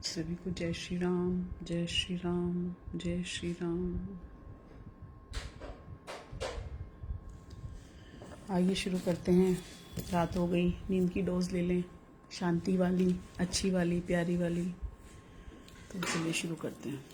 सभी को जय श्री राम, जय श्री राम, जय श्री राम। आइए शुरू करते हैं। रात हो गई, नींद की डोज ले लें, शांति वाली, अच्छी वाली, प्यारी वाली। तो चलिए शुरू करते हैं।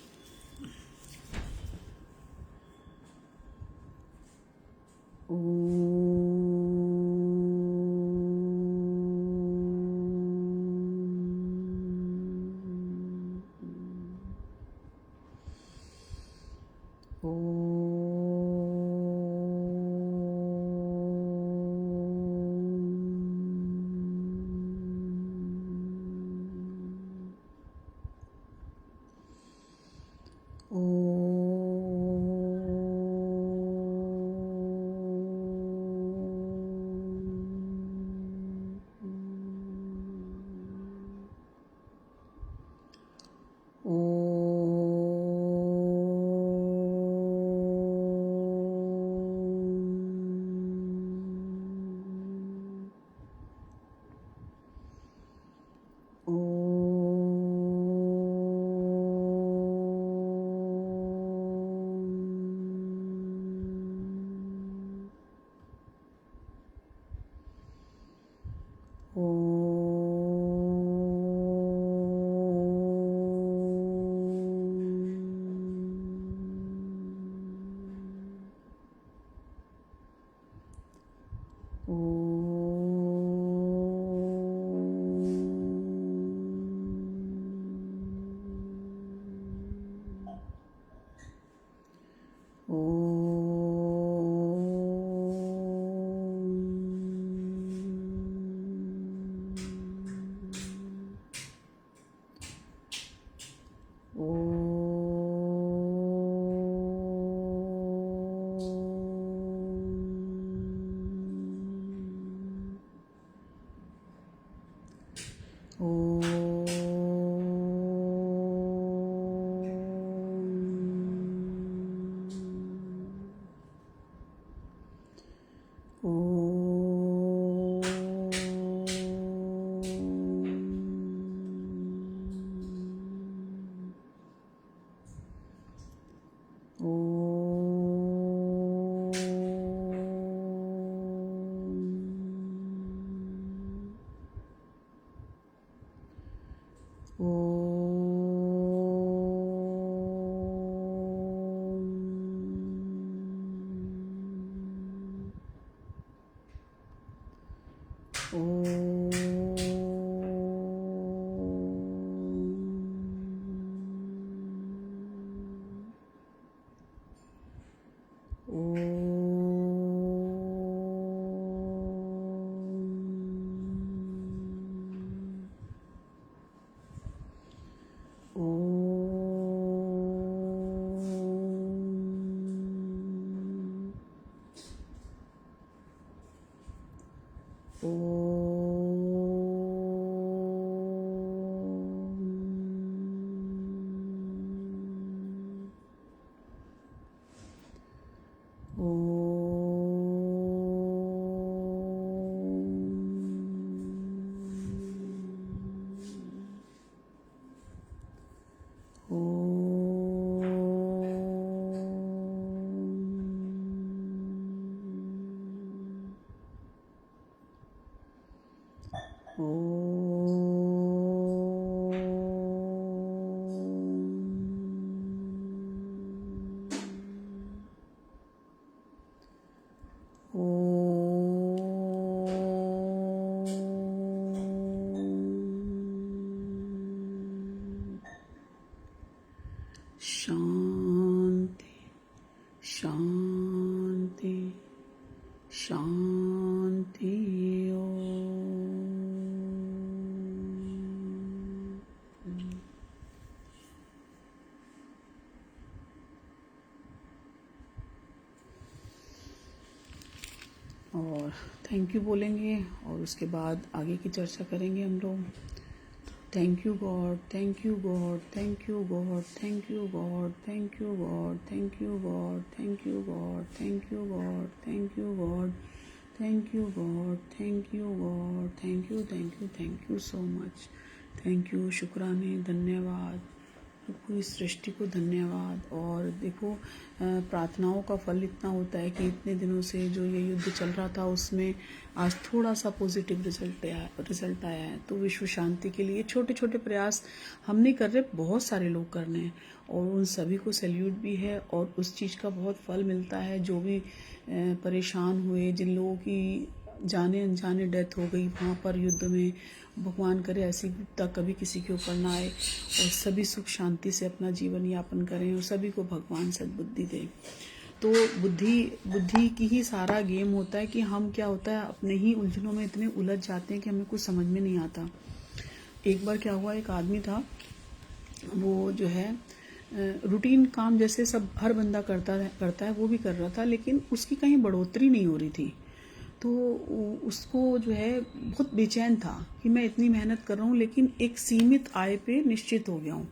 शांति, शांति, शांति। और थैंक यू बोलेंगे और उसके बाद आगे की चर्चा करेंगे हम लोग। Thank you god, thank you god, thank you god, thank you god, thank you god, thank you god, thank you god, thank you god, thank you god, thank you god, thank you god, thank you, thank you, thank you so much. Thank you, शुक्राने, धन्यवाद, पूरी सृष्टि को धन्यवाद। और देखो प्रार्थनाओं का फल इतना होता है कि इतने दिनों से जो ये युद्ध चल रहा था उसमें आज थोड़ा सा पॉजिटिव रिजल्ट आया है। तो विश्व शांति के लिए छोटे छोटे प्रयास हम नहीं कर रहे, बहुत सारे लोग कर रहे हैं और उन सभी को सैल्यूट भी है और उस चीज़ का बहुत फल मिलता है। जो भी परेशान हुए, जिन लोगों की जाने अनजाने डेथ हो गई वहाँ पर युद्ध में, भगवान करे ऐसी विपदा कभी किसी के ऊपर ना आए और सभी सुख शांति से अपना जीवन यापन करें और सभी को भगवान सद्बुद्धि दे। तो बुद्धि की ही सारा गेम होता है कि हम क्या होता है अपने ही उलझनों में इतने उलझ जाते हैं कि हमें कुछ समझ में नहीं आता। एक बार क्या हुआ, एक आदमी था, वो जो है रूटीन काम जैसे सब हर बंदा करता है वो भी कर रहा था, लेकिन उसकी कहीं बढ़ोतरी नहीं हो रही थी। तो उसको जो है बहुत बेचैन था कि मैं इतनी मेहनत कर रहा हूँ लेकिन एक सीमित आय पे निश्चित हो गया हूँ।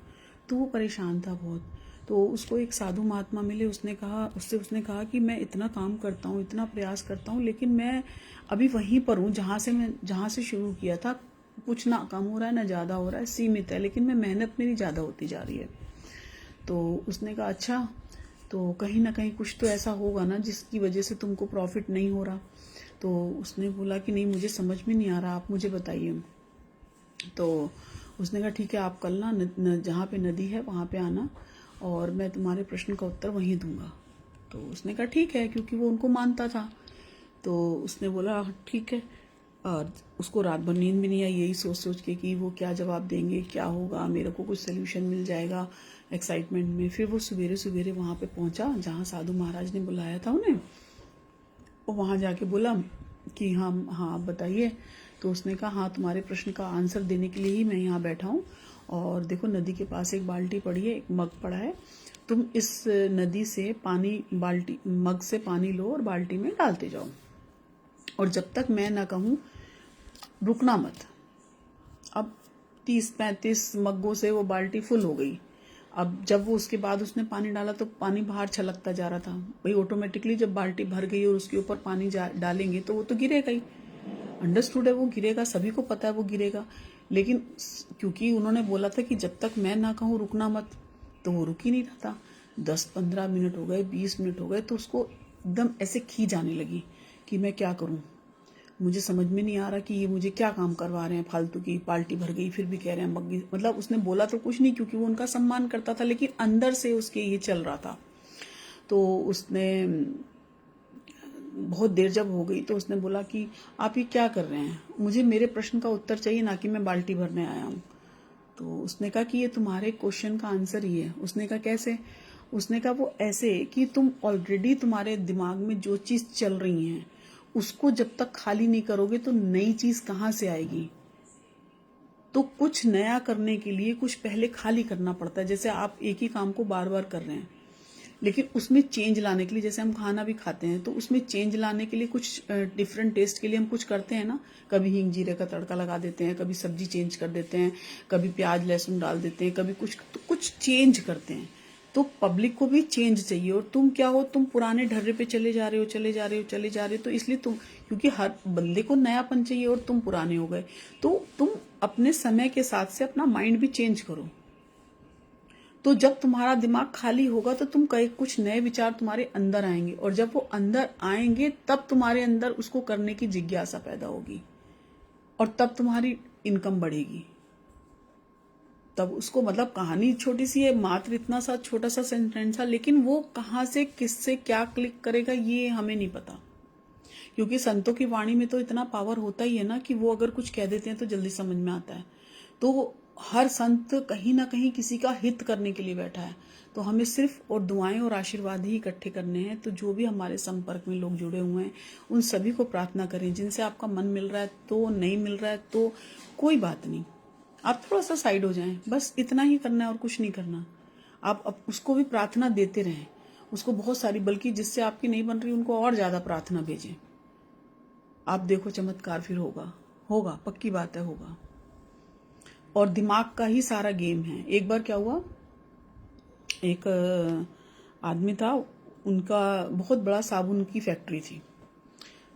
तो वो परेशान था बहुत। तो उसको एक साधु महात्मा मिले, उसने कहा कि मैं इतना काम करता हूँ, इतना प्रयास करता हूँ, लेकिन मैं अभी वहीं पर हूँ जहाँ से शुरू किया था। कुछ ना कम हो रहा है ना ज़्यादा हो रहा है, सीमित है, लेकिन मैं मेहनत मेरी ज़्यादा होती जा रही है। तो उसने कहा अच्छा, तो कहीं ना कहीं कुछ तो ऐसा होगा ना जिसकी वजह से तुमको प्रॉफिट नहीं हो रहा। तो उसने बोला कि नहीं, मुझे समझ में नहीं आ रहा, आप मुझे बताइए। तो उसने कहा ठीक है, आप कल ना जहाँ पे नदी है वहाँ पे आना और मैं तुम्हारे प्रश्न का उत्तर वहीं दूंगा। तो उसने कहा ठीक है, क्योंकि वो उनको मानता था। तो उसने बोला ठीक है। और उसको रात भर नींद भी नहीं आई, यही सोच सोच के कि वो क्या जवाब देंगे, क्या होगा, मेरे को कुछ सोल्यूशन मिल जाएगा एक्साइटमेंट में। फिर वो सवेरे सवेरे वहाँ पे पहुँचा जहाँ साधु महाराज ने बुलाया था उन्हें। वो वहाँ जाके बोला कि हाँ हाँ आप बताइए। तो उसने कहा हाँ, तुम्हारे प्रश्न का आंसर देने के लिए ही मैं यहाँ बैठा हूँ। और देखो नदी के पास एक बाल्टी पड़ी है, एक मग पड़ा है, तुम इस नदी से मग से पानी लो और बाल्टी में डालते जाओ और जब तक मैं ना कहूँ रुकना मत। अब 30-35 मग्गों से वो बाल्टी फुल हो गई। अब जब वो उसके बाद उसने पानी डाला तो पानी बाहर छलकता जा रहा था। भाई ऑटोमेटिकली जब बाल्टी भर गई और उसके ऊपर पानी डालेंगे तो वो तो गिरेगा ही। अंडरस्टूड है, वो गिरेगा, सभी को पता है वो गिरेगा। लेकिन क्योंकि उन्होंने बोला था कि जब तक मैं ना कहूँ रुकना मत, तो वो रुक ही नहीं रहा था। 10-15 मिनट हो गए, 20 मिनट हो गए, तो उसको एकदम ऐसे खींच आने लगी कि मैं क्या करूं, मुझे समझ में नहीं आ रहा कि ये मुझे क्या काम करवा रहे हैं फालतू की। बाल्टी भर गई फिर भी कह रहे हैं मग्गी। मतलब उसने बोला तो कुछ नहीं क्योंकि वो उनका सम्मान करता था, लेकिन अंदर से उसके ये चल रहा था। तो उसने बहुत देर जब हो गई तो उसने बोला कि आप ये क्या कर रहे हैं, मुझे मेरे प्रश्न का उत्तर चाहिए, ना कि मैं बाल्टी भरने आया हूँ। तो उसने कहा कि ये तुम्हारे क्वेश्चन का आंसर ही है। उसने कहा कैसे? उसने कहा वो ऐसे कि तुम ऑलरेडी तुम्हारे दिमाग में जो चीज चल रही है उसको जब तक खाली नहीं करोगे तो नई चीज कहाँ से आएगी। तो कुछ नया करने के लिए कुछ पहले खाली करना पड़ता है। जैसे आप एक ही काम को बार बार कर रहे हैं, लेकिन उसमें चेंज लाने के लिए, जैसे हम खाना भी खाते हैं तो उसमें चेंज लाने के लिए कुछ डिफरेंट टेस्ट के लिए हम कुछ करते हैं ना। कभी हींग जीरे का तड़का लगा देते हैं, कभी सब्जी चेंज कर देते हैं, कभी प्याज लहसुन डाल देते हैं, कभी कुछ चेंज करते हैं। तो पब्लिक को भी चेंज चाहिए और तुम क्या हो, तुम पुराने ढर्रे पे चले जा रहे हो। तो इसलिए तुम, क्योंकि हर बंदे को नयापन चाहिए और तुम पुराने हो गए, तो तुम अपने समय के साथ से अपना माइंड भी चेंज करो। तो जब तुम्हारा दिमाग खाली होगा तो तुम कई कुछ नए विचार तुम्हारे अंदर आएंगे और जब वो अंदर आएंगे तब तुम्हारे अंदर उसको करने की जिज्ञासा पैदा होगी और तब तुम्हारी इनकम बढ़ेगी। तब उसको, मतलब कहानी छोटी सी है, मात्र इतना सा छोटा सा सेंटेंस है, लेकिन वो कहाँ से किससे क्या क्लिक करेगा ये हमें नहीं पता। क्योंकि संतों की वाणी में तो इतना पावर होता ही है ना कि वो अगर कुछ कह देते हैं तो जल्दी समझ में आता है। तो हर संत कहीं ना कहीं किसी का हित करने के लिए बैठा है। तो हमें सिर्फ और दुआएं और आशीर्वाद ही इकट्ठे करने हैं। तो जो भी हमारे संपर्क में लोग जुड़े हुए हैं उन सभी को प्रार्थना करें। जिनसे आपका मन मिल रहा है तो, नहीं मिल रहा है तो कोई बात नहीं, आप थोड़ा सा साइड हो जाएं, बस इतना ही करना है और कुछ नहीं करना। आप उसको भी प्रार्थना देते रहें, उसको बहुत सारी, बल्कि जिससे आपकी नहीं बन रही उनको और ज्यादा प्रार्थना भेजें। आप देखो चमत्कार फिर होगा, पक्की बात है, होगा। और दिमाग का ही सारा गेम है। एक बार क्या हुआ, एक आदमी था, उनका बहुत बड़ा साबुन की फैक्ट्री थी।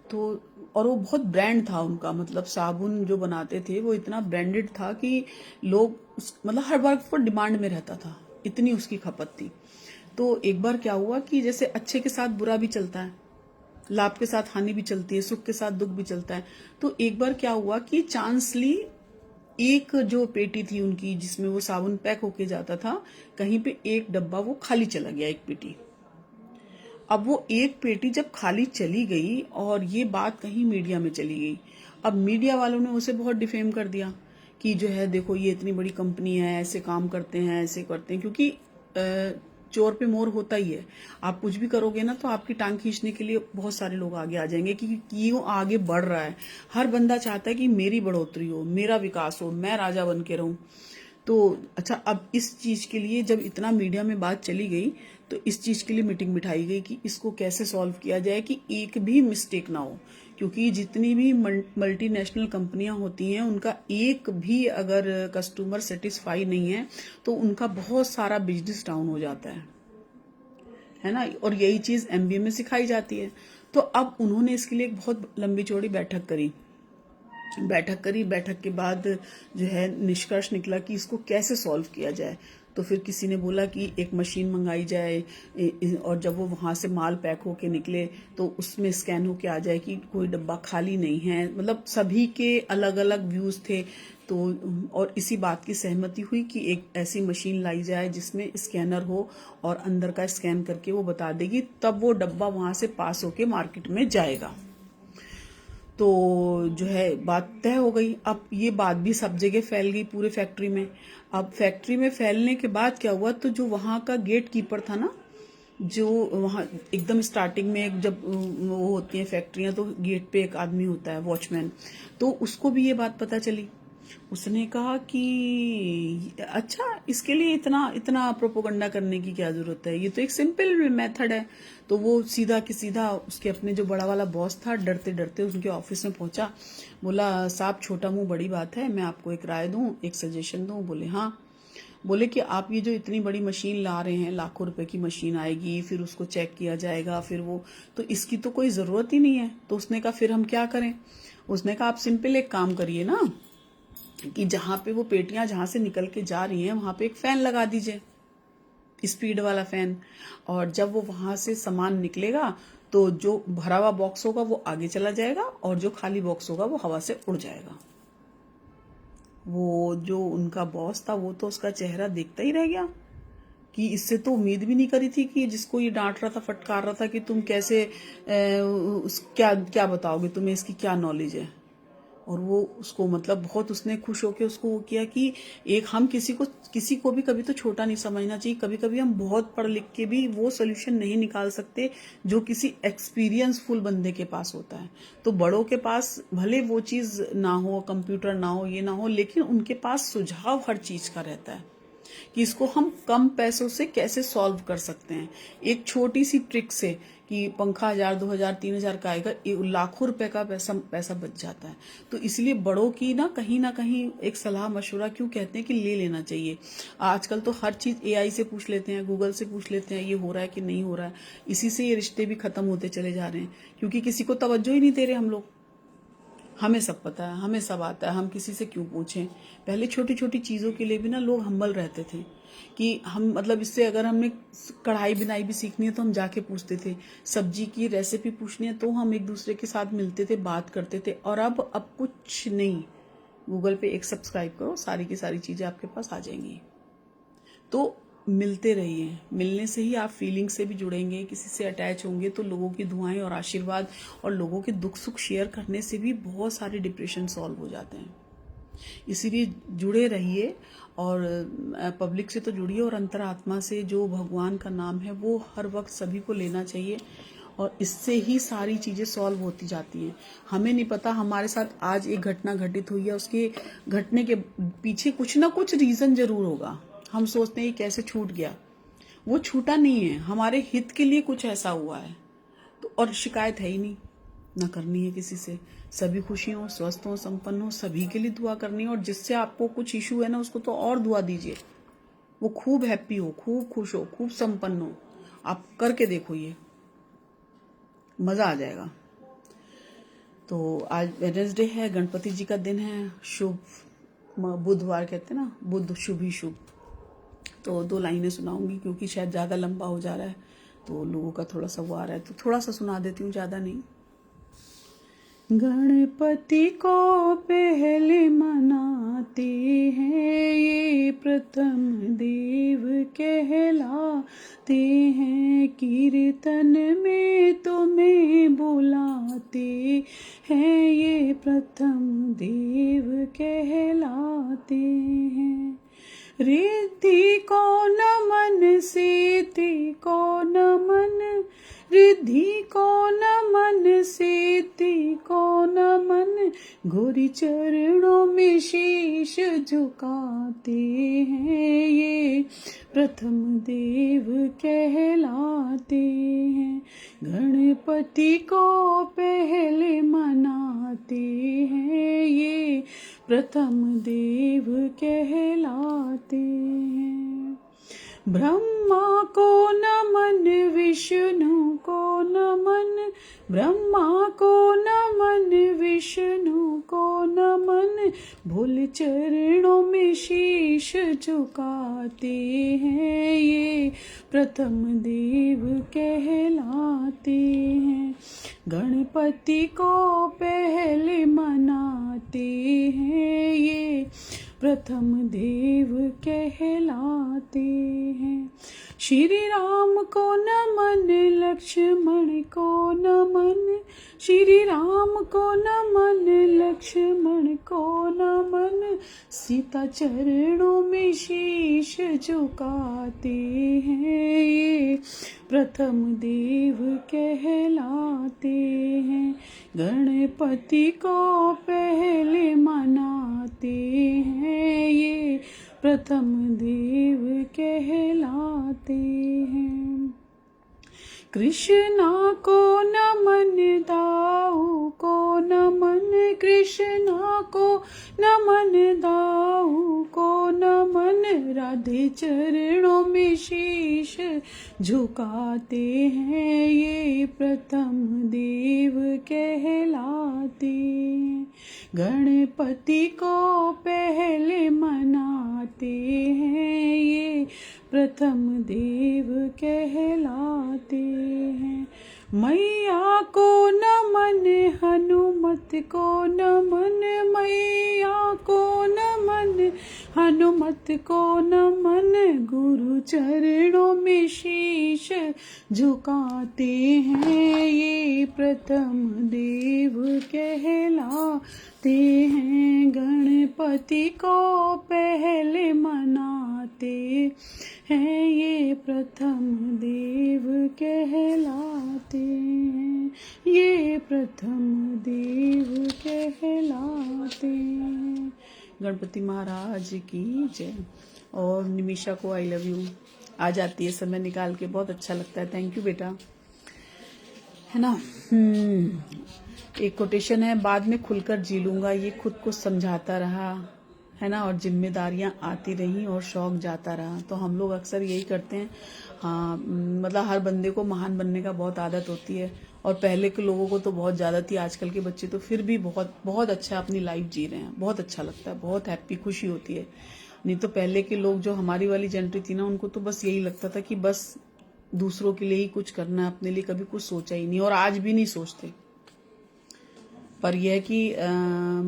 तो और वो बहुत ब्रांड था उनका, मतलब साबुन जो बनाते थे वो इतना ब्रांडेड था कि लोग मतलब हर बार पर डिमांड में रहता था, इतनी उसकी खपत थी। तो एक बार क्या हुआ कि जैसे अच्छे के साथ बुरा भी चलता है, लाभ के साथ हानि भी चलती है, सुख के साथ दुख भी चलता है। तो एक बार क्या हुआ कि चांसली एक जो पेटी थी उनकी जिसमें वो साबुन पैक होके जाता था, कहीं पे एक डब्बा वो खाली चला गया, एक पेटी। अब वो एक पेटी जब खाली चली गई और ये बात कहीं मीडिया में चली गई, अब मीडिया वालों ने उसे बहुत डिफेम कर दिया कि जो है देखो ये इतनी बड़ी कंपनी है, ऐसे काम करते हैं, ऐसे करते हैं, क्योंकि चोर पे मोर होता ही है। आप कुछ भी करोगे ना तो आपकी टांग खींचने के लिए बहुत सारे लोग आगे आ जाएंगे कि क्यों आगे बढ़ रहा है। हर बंदा चाहता है कि मेरी बढ़ोतरी हो, मेरा विकास हो, मैं राजा बन के रहूं। तो अच्छा, अब इस चीज के लिए जब इतना मीडिया में बात चली गई तो इस चीज के लिए मीटिंग बिठाई गई कि इसको कैसे सॉल्व किया जाए कि एक भी मिस्टेक ना हो, क्योंकि जितनी भी मल्टीनेशनल कंपनियां होती हैं उनका एक भी अगर कस्टमर सेटिस्फाई नहीं है तो उनका बहुत सारा बिजनेस डाउन हो जाता है ना। और यही चीज एमबीए में सिखाई जाती है। तो अब उन्होंने इसके लिए एक बहुत लंबी चौड़ी बैठक के बाद जो है निष्कर्ष निकला कि इसको कैसे सॉल्व किया जाए। तो फिर किसी ने बोला कि एक मशीन मंगाई जाए और जब वो वहां से माल पैक होके निकले तो उसमें स्कैन होके आ जाए कि कोई डब्बा खाली नहीं है। मतलब सभी के अलग अलग व्यूज थे। तो और इसी बात की सहमति हुई कि एक ऐसी मशीन लाई जाए जिसमें स्कैनर हो और अंदर का स्कैन करके वो बता देगी, तब वो डब्बा वहां से पास होके मार्केट में जाएगा। तो जो है बात तय हो गई। अब ये बात भी सब जगह फैल गई, पूरे फैक्ट्री में। अब फैक्ट्री में फैलने के बाद क्या हुआ, तो जो वहां का गेट कीपर था ना, जो वहां एकदम स्टार्टिंग में जब वो होती हैं फैक्ट्रियां तो गेट पे एक आदमी होता है, वॉचमैन। तो उसको भी ये बात पता चली। उसने कहा कि अच्छा, इसके लिए इतना इतना प्रोपोगंडा करने की क्या जरूरत है, ये तो एक सिंपल मेथड है। तो वो सीधा कि सीधा उसके अपने जो बड़ा वाला बॉस था, डरते डरते उनके ऑफिस में पहुंचा। बोला साहब, छोटा मुंह बड़ी बात है, मैं आपको एक राय दूं, एक सजेशन दूं। बोले हाँ। बोले कि आप ये जो इतनी बड़ी मशीन ला रहे हैं, लाखों रुपए की मशीन आएगी, फिर उसको चेक किया जाएगा, फिर वो, तो इसकी तो कोई जरूरत ही नहीं है। तो उसने कहा फिर हम क्या करें। उसने कहा आप सिंपल एक काम करिए ना, कि जहां पे वो पेटियां जहां से निकल के जा रही हैं वहां पे एक फैन लगा दीजिए, स्पीड वाला फैन। और जब वो वहां से सामान निकलेगा तो जो भरा हुआ बॉक्स होगा वो आगे चला जाएगा और जो खाली बॉक्स होगा वो हवा से उड़ जाएगा। वो जो उनका बॉस था वो तो उसका चेहरा देखता ही रह गया कि इससे तो उम्मीद भी नहीं करी थी कि जिसको ये डांट रहा था, फटकार रहा था कि तुम कैसे क्या क्या बताओगे, तुम्हें इसकी क्या नॉलेज है। और वो उसको मतलब बहुत उसने खुश होके उसको वो किया कि एक हम किसी को भी कभी तो छोटा नहीं समझना चाहिए। कभी कभी हम बहुत पढ़ लिख के भी वो सोल्यूशन नहीं निकाल सकते जो किसी एक्सपीरियंसफुल बंदे के पास होता है। तो बड़ों के पास भले वो चीज ना हो, कंप्यूटर ना हो, ये ना हो, लेकिन उनके पास सुझाव हर चीज का रहता है कि इसको हम कम पैसों से कैसे सॉल्व कर सकते हैं। एक छोटी सी ट्रिक से कि पंखा 1000, 2000, 3000 का आएगा, लाखों रुपए का पैसा बच जाता है। तो इसलिए बड़ों की ना कहीं एक सलाह मशवरा क्यों कहते हैं कि ले लेना चाहिए। आजकल तो हर चीज एआई से पूछ लेते हैं, गूगल से पूछ लेते हैं, ये हो रहा है कि नहीं हो रहा है। इसी से ये रिश्ते भी खत्म होते चले जा रहे हैं, क्योंकि किसी को तवज्जो ही नहीं दे रहे हम लोग। हमें सब पता है, हमें सब आता है, हम किसी से क्यों पूछें। पहले छोटी छोटी चीजों के लिए भी ना लोग हम्बल रहते थे कि हम मतलब इससे अगर हमने कढ़ाई बिनाई भी सीखनी है तो हम जाके पूछते थे, सब्जी की रेसिपी पूछनी है तो हम एक दूसरे के साथ मिलते थे, बात करते थे। और अब कुछ नहीं, गूगल पे एक सब्सक्राइब करो, सारी की सारी चीजें आपके पास आ जाएंगी। तो मिलते रहिए, मिलने से ही आप फीलिंग से भी जुड़ेंगे, किसी से अटैच होंगे तो लोगों की दुआएं और आशीर्वाद और लोगों के दुख सुख शेयर करने से भी बहुत सारे डिप्रेशन सॉल्व हो जाते हैं। इसीलिए जुड़े रहिए और पब्लिक से तो जुड़िए, और अंतरात्मा से जो भगवान का नाम है वो हर वक्त सभी को लेना चाहिए। और इससे ही सारी चीजें सॉल्व होती जाती हैं। हमें नहीं पता हमारे साथ आज एक घटना घटित हुई है, उसके घटने के पीछे कुछ ना कुछ रीजन जरूर होगा। हम सोचते हैं ये कैसे छूट गया, वो छूटा नहीं है, हमारे हित के लिए कुछ ऐसा हुआ है। तो और शिकायत है ही नहीं, ना करनी है किसी से। सभी खुशी हो, स्वस्थ हो, संपन्न हो, सभी के लिए दुआ करनी है। और जिससे आपको कुछ इशू है ना उसको तो और दुआ दीजिए, वो खूब हैप्पी हो, खूब खुश हो, खूब संपन्न हो। आप करके देखो, ये मजा आ जाएगा। तो आज वेडनेसडे है, गणपति जी का दिन है, शुभ बुधवार कहते हैं ना, बुध शुभ ही शुभ। तो 2 लाइनें सुनाऊंगी क्योंकि शायद ज़्यादा लंबा हो जा रहा है, तो लोगों का थोड़ा सा वो आ रहा है, तो थोड़ा सा सुना देती हूँ, ज़्यादा नहीं। गणपति को पहले मनाते हैं, ये प्रथम देव कहलाते हैं। कीर्तन में तुम्हें बुलाते हैं, ये प्रथम देव कहलाते हैं। रिद्धि को नमन, सिद्धि को नमन, रिद्धि को नमन, सिद्धि को नमन, गौरी चरणों में शीश झुकाते हैं, ये प्रथम देव कहलाते हैं। गणपति को पहले मनाते हैं, ये प्रथम देव कहलाते हैं। ब्रह्मा को नमन, विष्णु को नमन, ब्रह्मा को नमन, विष्णु को नमन, भोले चरणों में शीश झुकाते हैं, ये प्रथम देव कहलाते हैं। गणपति को पहले मनाते हैं, ये प्रथम देव कहलाते हैं। श्री राम को नमन, लक्ष्मण को नमन, श्री राम को नमन, लक्ष्मण को नमन, सीता चरणों में शीश झुकाते हैं, ये प्रथम देव कहलाते हैं। गणपति को पहले मनाते हैं, ये प्रथम देव कहलाते हैं। कृष्णा को नमन, दाऊ को नमन, कृष्णा को नमन, दाऊ को नमन, राधे चरणों में शीश झुकाते हैं, ये प्रथम देव कहलाते हैं। गणपति को पहले मनाते हैं, ये प्रथम देव कहलाते हैं। मैया को नमन, हनुमत को नमन, मैया को नमन, हनुमत को नमन, गुरु चरणों में शीश झुकाते हैं, ये प्रथम देव कहलाते हैं। गणपति को पहले मनाते हैं, ये प्रथम देव कहलाते हैं, ये प्रथम देव कहलाते हैं। गणपति महाराज की जय। और निमिषा को आई लव यू। आ जाती है समय निकाल के, बहुत अच्छा लगता है। थैंक यू बेटा, है ना। एक कोटेशन है, बाद में खुलकर जी लूंगा, ये खुद को समझाता रहा, है ना, और जिम्मेदारियां आती रहीं और शौक जाता रहा। तो हम लोग अक्सर यही करते हैं। हाँ, मतलब हर बंदे को महान बनने का बहुत आदत होती है, और पहले के लोगों को तो बहुत ज़्यादा थी। आजकल के बच्चे तो फिर भी बहुत बहुत अच्छा अपनी लाइफ जी रहे हैं, बहुत अच्छा लगता है, बहुत हैप्पी, खुशी होती है। नहीं तो पहले के लोग जो हमारी वाली जनरेशन थी ना, उनको तो बस यही लगता था कि बस दूसरों के लिए ही कुछ करना है, अपने लिए कभी कुछ सोचा ही नहीं, और आज भी नहीं सोचते। पर यह है कि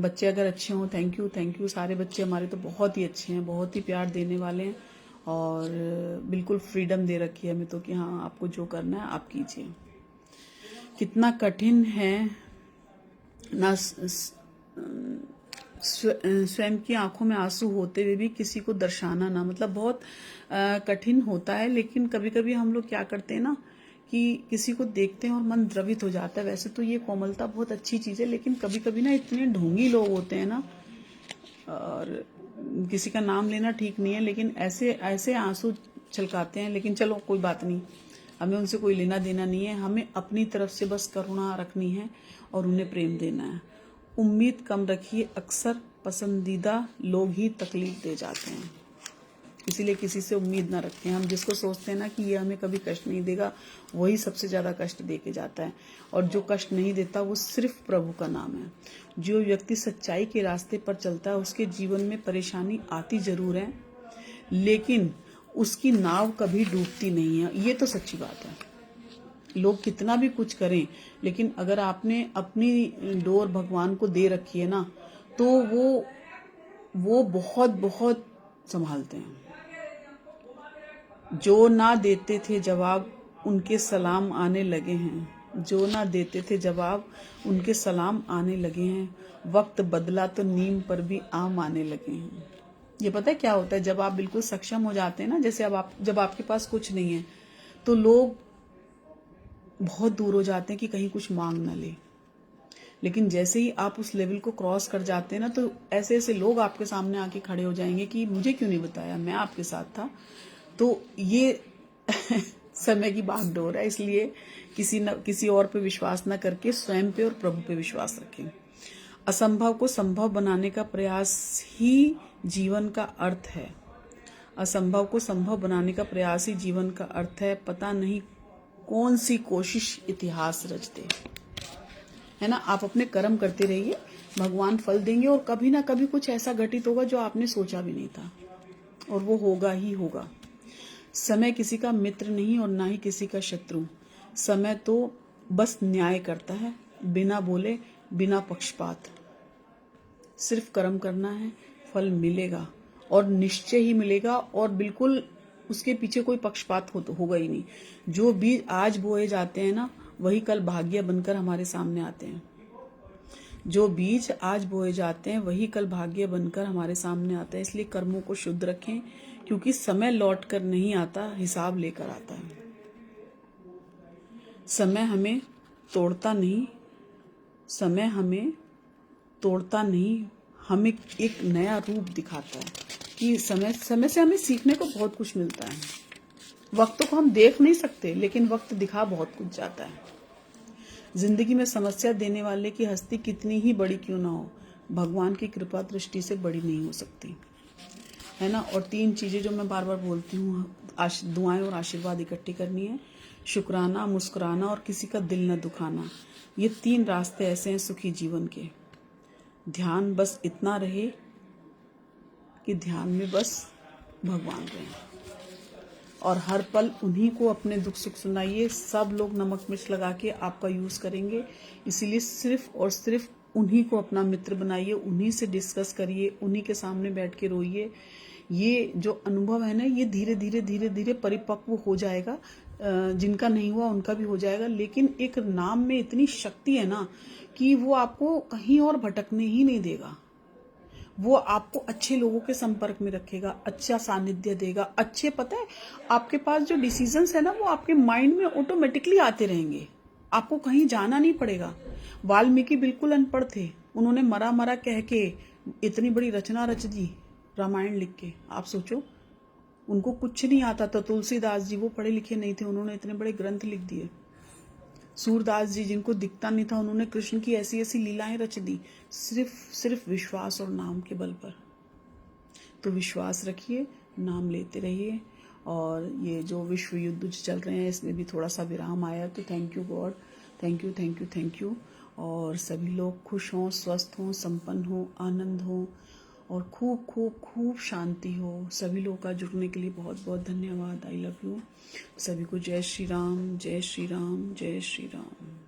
बच्चे अगर अच्छे हों, थैंक यू, सारे बच्चे हमारे तो बहुत ही अच्छे हैं, बहुत ही प्यार देने वाले हैं, और बिल्कुल फ्रीडम दे रखी है हमें तो कि हाँ, आपको जो करना है आप कीजिए। कितना कठिन है ना स्वयं की आंखों में आंसू होते हुए भी किसी को दर्शाना ना, मतलब बहुत कठिन होता है। लेकिन कभी कभी हम लोग क्या करते हैं ना, कि किसी को देखते हैं और मन द्रवित हो जाता है। वैसे तो ये कोमलता बहुत अच्छी चीज़ है, लेकिन कभी कभी ना इतने ढोंगी लोग होते हैं ना, और किसी का नाम लेना ठीक नहीं है, लेकिन ऐसे ऐसे आंसू छलकाते हैं। लेकिन चलो कोई बात नहीं, हमें उनसे कोई लेना देना नहीं है। हमें अपनी तरफ से बस करुणा रखनी है और उन्हें प्रेम देना है। उम्मीद कम रखिए, अक्सर पसंदीदा लोग ही तकलीफ दे जाते हैं। इसीलिए किसी से उम्मीद ना रखें। हम जिसको सोचते हैं ना कि ये हमें कभी कष्ट नहीं देगा, वही सबसे ज़्यादा कष्ट दे के जाता है। और जो कष्ट नहीं देता वो सिर्फ प्रभु का नाम है। जो व्यक्ति सच्चाई के रास्ते पर चलता है उसके जीवन में परेशानी आती जरूर है, लेकिन उसकी नाव कभी डूबती नहीं है। ये तो सच्ची बात है। लोग कितना भी कुछ करें, लेकिन अगर आपने अपनी डोर भगवान को दे रखी है ना, तो वो बहुत बहुत संभालते हैं। जो ना देते थे जवाब उनके सलाम आने लगे हैं। जो ना देते थे जवाब उनके सलाम आने लगे हैं। वक्त बदला तो नीम पर भी आम आने लगे हैं। ये पता है क्या होता है? जब आप बिल्कुल सक्षम हो जाते हैं ना, जैसे अब जब आपके पास कुछ नहीं है, तो लोग बहुत दूर हो जाते हैं कि कहीं कुछ मांग ना ले। लेकिन जैसे ही आप उस लेवल को क्रॉस कर जाते हैं ना, तो ऐसे ऐसे लोग आपके सामने आके खड़े हो जाएंगे कि मुझे क्यों नहीं बताया, मैं आपके साथ था। तो ये समय की बागडोर है, इसलिए किसी और पे विश्वास ना करके स्वयं पे और प्रभु पे विश्वास रखें। असंभव को संभव बनाने का प्रयास ही जीवन का अर्थ है। असंभव को संभव बनाने का प्रयास ही जीवन का अर्थ है। पता नहीं कौन सी कोशिश इतिहास रच दे, है ना। आप अपने कर्म करते रहिए, भगवान फल देंगे, और कभी ना कभी कुछ ऐसा घटित होगा जो आपने सोचा भी नहीं था, और वो होगा ही होगा। समय किसी का मित्र नहीं और ना ही किसी का शत्रु। समय तो बस न्याय करता है, बिना बोले, बिना पक्षपात। सिर्फ कर्म करना है, फल मिलेगा, और निश्चय ही मिलेगा, और बिल्कुल उसके पीछे कोई पक्षपात होगा ही नहीं। जो बीज आज बोए जाते हैं ना, वही कल भाग्य बनकर हमारे सामने आते हैं। जो बीज आज बोए जाते हैं वही कल भाग्य बनकर हमारे सामने आता है। इसलिए कर्मों को शुद्ध रखें, क्योंकि समय लौट कर नहीं आता, हिसाब लेकर आता है। समय हमें तोड़ता नहीं, समय हमें तोड़ता नहीं, हमें एक नया रूप दिखाता है। कि समय से हमें सीखने को बहुत कुछ मिलता है। वक्त को हम देख नहीं सकते, लेकिन वक्त दिखा बहुत कुछ जाता है। जिंदगी में समस्या देने वाले की हस्ती कितनी ही बड़ी क्यों ना हो, भगवान की कृपा दृष्टि से बड़ी नहीं हो सकती, है ना। और 3 चीजें जो मैं बार बार बोलती हूँ, दुआएं और आशीर्वाद इकट्ठी करनी है। शुक्राना, मुस्कुराना और किसी का दिल न दुखाना। ये 3 रास्ते ऐसे हैं सुखी जीवन के। ध्यान बस इतना रहे कि ध्यान में बस भगवान रहें, और हर पल उन्हीं को अपने दुख सुख सुनाइए। सब लोग नमक मिर्च लगा के आपका यूज करेंगे, इसीलिए सिर्फ और सिर्फ उन्हीं को अपना मित्र बनाइए, उन्हीं से डिस्कस करिए, उन्हीं के सामने बैठ के रोइए। ये जो अनुभव है ना, ये धीरे धीरे धीरे धीरे परिपक्व हो जाएगा। जिनका नहीं हुआ उनका भी हो जाएगा। लेकिन एक नाम में इतनी शक्ति है ना, कि वो आपको कहीं और भटकने ही नहीं देगा। वो आपको अच्छे लोगों के संपर्क में रखेगा, अच्छा सानिध्य देगा। अच्छे, पता है, आपके पास जो डिसीजंस है ना, वो आपके माइंड में ऑटोमेटिकली आते रहेंगे, आपको कहीं जाना नहीं पड़ेगा। वाल्मीकि बिल्कुल अनपढ़ थे, उन्होंने मरा मरा कह के इतनी बड़ी रचना रच दी, रामायण लिख के। आप सोचो, उनको कुछ नहीं आता था। तुलसीदास जी, वो पढ़े लिखे नहीं थे, उन्होंने इतने बड़े ग्रंथ लिख दिए। सूरदास जी, जिनको दिखता नहीं था, उन्होंने कृष्ण की ऐसी ऐसी लीलाएं रच दी, सिर्फ विश्वास और नाम के बल पर। तो विश्वास रखिए, नाम लेते रहिए। और ये जो विश्व युद्ध चल रहे हैं, इसमें भी थोड़ा सा विराम आया, तो thank you god, thank you thank you thank you. और सभी लोग खुश हों, स्वस्थ हों, संपन्न हों, आनंद हों, और खूब खूब खूब शांति हो। सभी लोगों का जुड़ने के लिए बहुत बहुत धन्यवाद। आई लव यू सभी को। जय श्री राम, जय श्री राम, जय श्री राम।